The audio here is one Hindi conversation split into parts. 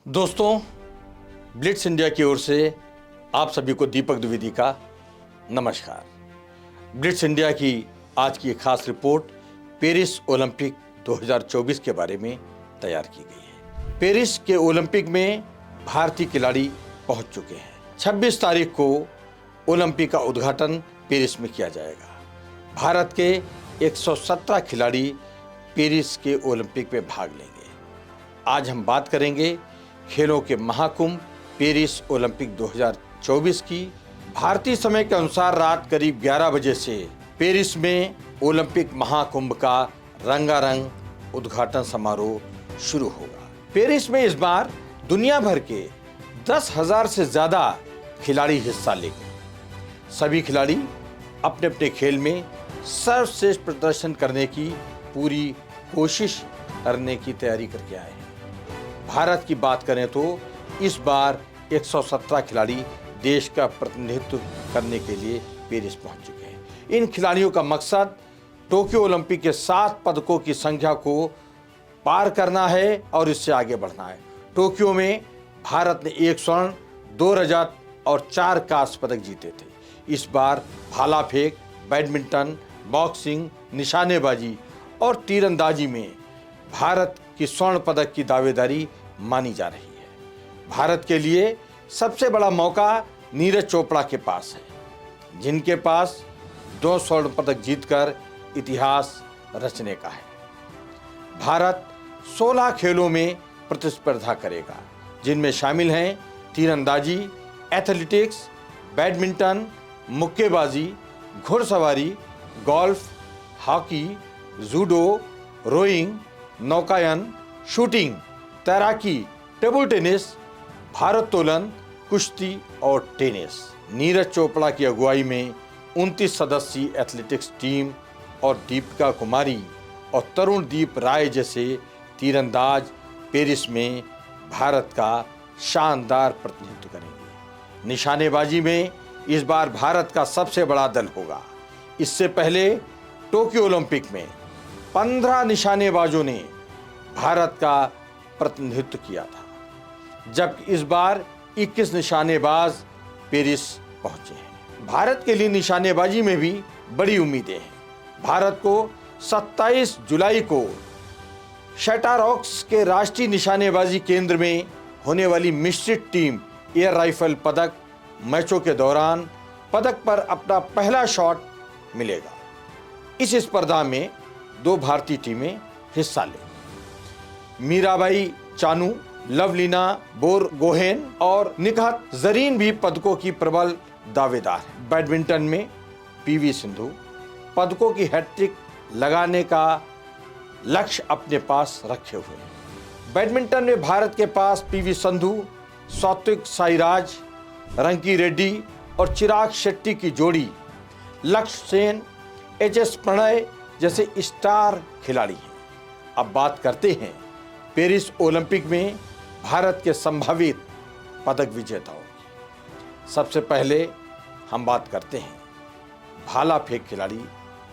दोस्तों, ब्लिट्स इंडिया की ओर से आप सभी को दीपक द्विवेदी का नमस्कार। ब्लिट्स इंडिया की आज की एक खास रिपोर्ट पेरिस ओलंपिक 2024 के बारे में तैयार की गई है। पेरिस के ओलंपिक में भारतीय खिलाड़ी पहुंच चुके हैं। 26 तारीख को ओलंपिक का उद्घाटन पेरिस में किया जाएगा। भारत के 117 खिलाड़ी पेरिस के ओलंपिक में भाग लेंगे। आज हम बात करेंगे खेलों के महाकुंभ पेरिस ओलंपिक 2024 की। भारतीय समय के अनुसार रात करीब 11 बजे से पेरिस में ओलंपिक महाकुंभ का रंगारंग उद्घाटन समारोह शुरू होगा। पेरिस में इस बार दुनिया भर के 10,000 से ज्यादा खिलाड़ी हिस्सा लेंगे। सभी खिलाड़ी अपने अपने खेल में सर्वश्रेष्ठ प्रदर्शन करने की पूरी कोशिश करने की तैयारी करके आए हैं। भारत की बात करें तो इस बार 117 खिलाड़ी देश का प्रतिनिधित्व करने के लिए पेरिस पहुंच चुके हैं। इन खिलाड़ियों का मकसद टोक्यो ओलंपिक के 7 पदकों की संख्या को पार करना है और इससे आगे बढ़ना है। टोक्यो में भारत ने 1 स्वर्ण, 2 रजत और 4 कांस्य पदक जीते थे। इस बार भाला फेंक, बैडमिंटन, बॉक्सिंग, निशानेबाजी और तीरंदाजी में भारत की स्वर्ण पदक की दावेदारी मानी जा रही है। भारत के लिए सबसे बड़ा मौका नीरज चोपड़ा के पास है, जिनके पास 2 स्वर्ण पदक जीतकर इतिहास रचने का है। भारत 16 खेलों में प्रतिस्पर्धा करेगा, जिनमें शामिल हैं तीरंदाजी, एथलेटिक्स, बैडमिंटन, मुक्केबाजी, घुड़सवारी, गोल्फ, हॉकी, जूडो, रोइंग, नौकायन, शूटिंग, तैराकी, टेबल टेनिस, भारोत्तोलन, कुश्ती और टेनिस। नीरज चोपड़ा की अगुवाई में 29 सदस्यीय एथलेटिक्स टीम और दीपिका कुमारी और तरुणदीप राय जैसे तीरंदाज पेरिस में भारत का शानदार प्रतिनिधित्व करेंगे। निशानेबाजी में इस बार भारत का सबसे बड़ा दल होगा। इससे पहले टोक्यो ओलंपिक में 15 निशानेबाजों ने भारत का प्रतिनिधित्व किया था, जबकि इस बार 21 निशानेबाज पेरिस पहुंचे हैं। भारत के लिए निशानेबाजी में भी बड़ी उम्मीदें हैं। भारत को 27 जुलाई को शैटारॉक्स के राष्ट्रीय निशानेबाजी केंद्र में होने वाली मिश्रित टीम एयर राइफल पदक मैचों के दौरान पदक पर अपना पहला शॉट मिलेगा। इस स्पर्धा में 2 भारतीय टीमें हिस्सा लेंगी। मीराबाई चानू, लवलीना बोरगोहेन और निकहत जरीन भी पदकों की प्रबल दावेदार है। बैडमिंटन में पीवी सिंधु पदकों की हैट्रिक लगाने का लक्ष्य अपने पास रखे हुए हैं। बैडमिंटन में भारत के पास पीवी सिंधु, सात्विक साईराज, रंकी रेड्डी और चिराग शेट्टी की जोड़ी, लक्ष्य सेन, एच.एस. प्रणय जैसे स्टार खिलाड़ी हैं। अब बात करते हैं पेरिस ओलंपिक में भारत के संभावित पदक विजेताओं की। सबसे पहले हम बात करते हैं भाला फेंक खिलाड़ी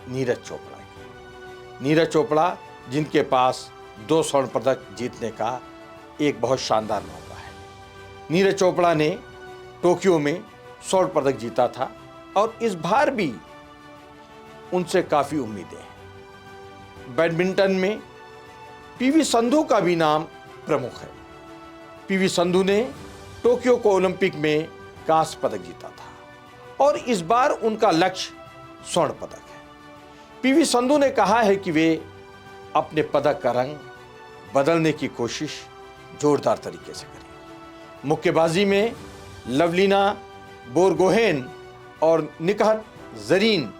नीरज चोपड़ा की। नीरज चोपड़ा, जिनके पास 2 स्वर्ण पदक जीतने का एक बहुत शानदार मौका है। नीरज चोपड़ा ने टोक्यो में स्वर्ण पदक जीता था और इस बार भी उनसे काफ़ी उम्मीदें हैं। बैडमिंटन में पीवी संधू का भी नाम प्रमुख है। पीवी संधू ने टोक्यो को ओलंपिक में कांस्य पदक जीता था और इस बार उनका लक्ष्य स्वर्ण पदक है। पीवी संधू ने कहा है कि वे अपने पदक का रंग बदलने की कोशिश जोरदार तरीके से करेंगे। मुक्केबाजी में लवलीना बोरगोहेन और निकहत जरीन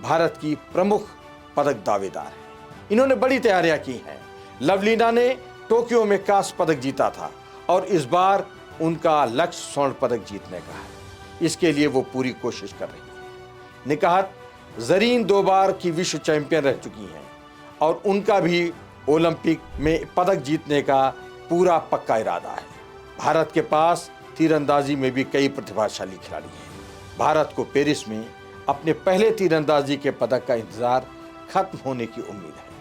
भारत की प्रमुख पदक दावेदार हैं। इन्होंने बड़ी तैयारियां की हैं। लवलीना ने टोक्यो में कांस्य पदक जीता था और इस बार उनका लक्ष्य स्वर्ण पदक जीतने का है। इसके लिए वो पूरी कोशिश कर रही है। निकहत जरीन 2 बार की विश्व चैंपियन रह चुकी हैं और उनका भी ओलंपिक में पदक जीतने का पूरा पक्का इरादा है। भारत के पास तीरंदाजी में भी कई प्रतिभाशाली खिलाड़ी हैं। भारत को पेरिस में अपने पहले तीरंदाजी के पदक का इंतजार खत्म होने की उम्मीद है।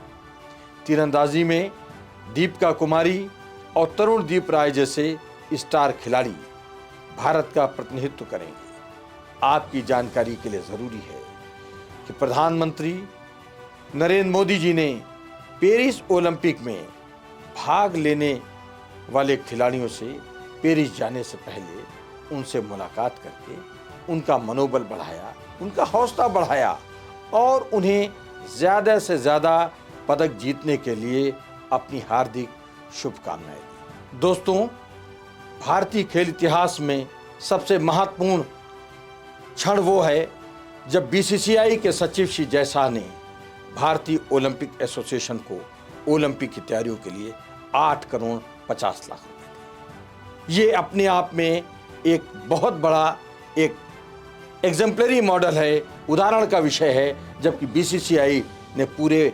तीरंदाजी में दीपिका कुमारी और तरुणदीप राय जैसे स्टार खिलाड़ी भारत का प्रतिनिधित्व करेंगे। आपकी जानकारी के लिए ज़रूरी है कि प्रधानमंत्री नरेंद्र मोदी जी ने पेरिस ओलंपिक में भाग लेने वाले खिलाड़ियों से पेरिस जाने से पहले उनसे मुलाकात करके उनका मनोबल बढ़ाया, उनका हौसला बढ़ाया और उन्हें ज़्यादा से ज़्यादा पदक जीतने के लिए अपनी हार्दिक शुभकामनाएं दी। दोस्तों, भारतीय खेल इतिहास में सबसे महत्वपूर्ण क्षण वो है जब बीसीसीआई के सचिव श्री जयशाह ने भारतीय ओलंपिक एसोसिएशन को ओलंपिक की तैयारियों के लिए 8 करोड़ 50 लाख रुपए दिए। ये अपने आप में एक बहुत बड़ा एक एग्जाम्पलरी मॉडल है, उदाहरण का विषय है, जबकि बीसीसीआई ने पूरे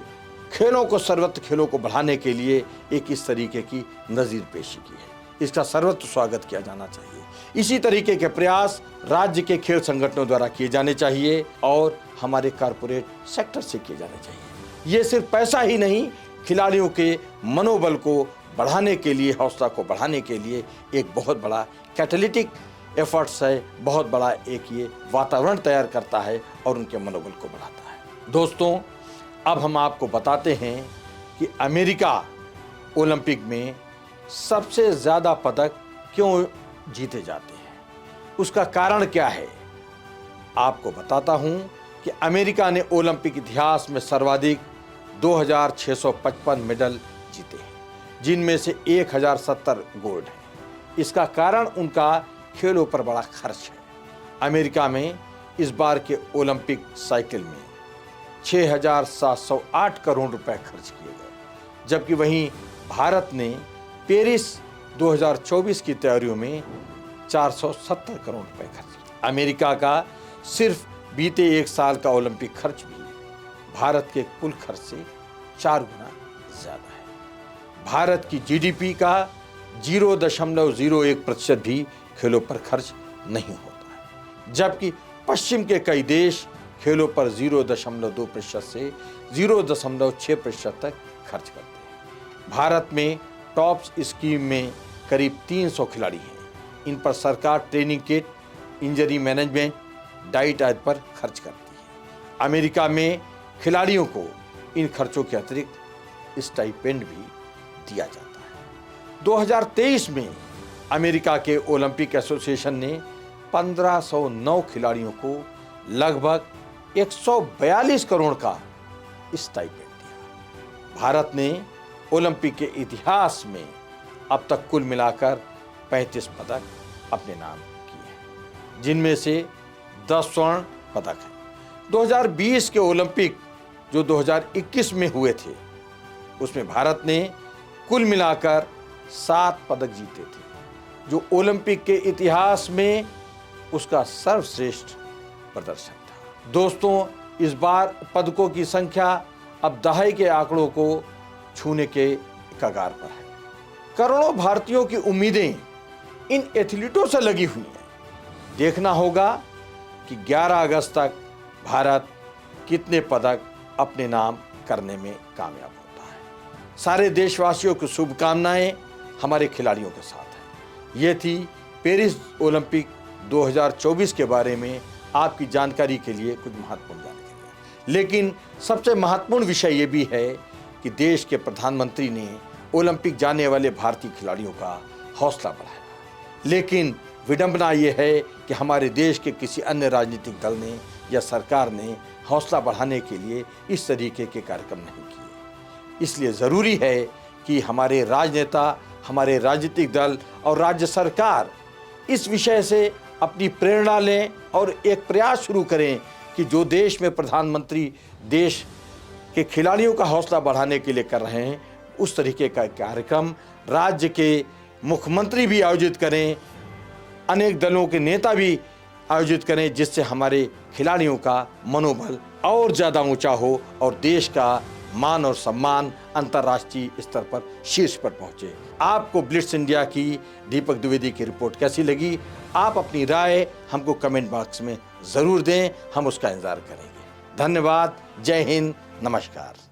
खेलों को, सर्वत्र खेलों को बढ़ाने के लिए एक इस तरीके की नज़ीर पेशी की है। इसका सर्वत्र स्वागत किया जाना चाहिए। इसी तरीके के प्रयास राज्य के खेल संगठनों द्वारा किए जाने चाहिए और हमारे कॉरपोरेट सेक्टर से किए जाने चाहिए। ये सिर्फ पैसा ही नहीं, खिलाड़ियों के मनोबल को बढ़ाने के लिए, हौसला को बढ़ाने के लिए एक बहुत बड़ा कैटालिटिक एफर्ट्स है, बहुत बड़ा एक ये वातावरण तैयार करता है और उनके मनोबल को बढ़ाता है। दोस्तों, अब हम आपको बताते हैं कि अमेरिका ओलंपिक में सबसे ज़्यादा पदक क्यों जीते जाते हैं, उसका कारण क्या है। आपको बताता हूं कि अमेरिका ने ओलंपिक इतिहास में सर्वाधिक 2655 मेडल जीते हैं, जिनमें से 1070 गोल्ड हैं। इसका कारण उनका खेलों पर बड़ा खर्च है। अमेरिका में इस बार के ओलंपिक साइकिल में 6708 करोड़ रुपए खर्च किए गए, जबकि वहीं भारत ने पेरिस 2024 की तैयारियों में 470 करोड़ रुपए खर्च किए। अमेरिका का सिर्फ बीते एक साल का ओलंपिक खर्च भी भारत के कुल खर्च से 4 गुना ज़्यादा है। भारत की जीडीपी का 0.01% भी खेलों पर खर्च नहीं होता है, जबकि पश्चिम के कई देश खेलों पर 0.2% से 0.6% तक खर्च करते हैं। भारत में टॉप्स स्कीम में करीब 300 खिलाड़ी हैं। इन पर सरकार training kit, injury management, diet आदि पर खर्च करती है। अमेरिका में खिलाड़ियों को इन खर्चों के अतिरिक्त स्टाइपेंड भी दिया जाता है। 2023 में अमेरिका के ओलंपिक एसोसिएशन ने 1509 खिलाड़ियों को लगभग 142 करोड़ का स्टाइपेंड दिया। भारत ने ओलंपिक के इतिहास में अब तक कुल मिलाकर 35 पदक अपने नाम किए हैं, जिनमें से 10 स्वर्ण पदक हैं। 2020 के ओलंपिक जो 2021 में हुए थे, उसमें भारत ने कुल मिलाकर 7 पदक जीते थे, जो ओलंपिक के इतिहास में उसका सर्वश्रेष्ठ प्रदर्शन था। दोस्तों, इस बार पदकों की संख्या अब दहाई के आंकड़ों को छूने के कगार पर है। करोड़ों भारतीयों की उम्मीदें इन एथलीटों से लगी हुई हैं। देखना होगा कि 11 अगस्त तक भारत कितने पदक अपने नाम करने में कामयाब होता है। सारे देशवासियों की शुभकामनाएं हमारे खिलाड़ियों के साथ हैं। ये थी पेरिस ओलंपिक 2024 के बारे में आपकी जानकारी के लिए कुछ महत्वपूर्ण जानकारी। लेकिन सबसे महत्वपूर्ण विषय ये भी है कि देश के प्रधानमंत्री ने ओलंपिक जाने वाले भारतीय खिलाड़ियों का हौसला बढ़ाया। लेकिन विडंबना ये है कि हमारे देश के किसी अन्य राजनीतिक दल ने या सरकार ने हौसला बढ़ाने के लिए इस तरीके के कार्यक्रम नहीं किए। इसलिए ज़रूरी है कि हमारे राजनेता, हमारे राजनीतिक दल और राज्य सरकार इस विषय से अपनी प्रेरणा लें और एक प्रयास शुरू करें कि जो देश में प्रधानमंत्री देश के खिलाड़ियों का हौसला बढ़ाने के लिए कर रहे हैं, उस तरीके का कार्यक्रम राज्य के मुख्यमंत्री भी आयोजित करें, अनेक दलों के नेता भी आयोजित करें, जिससे हमारे खिलाड़ियों का मनोबल और ज़्यादा ऊंचा हो और देश का मान और सम्मान अंतर्राष्ट्रीय स्तर पर शीर्ष पर पहुंचे। आपको ब्लिट्स इंडिया की दीपक द्विवेदी की रिपोर्ट कैसी लगी? आप अपनी राय हमको कमेंट बॉक्स में ज़रूर दें, हम उसका इंतजार करेंगे। धन्यवाद। जय हिंद। नमस्कार।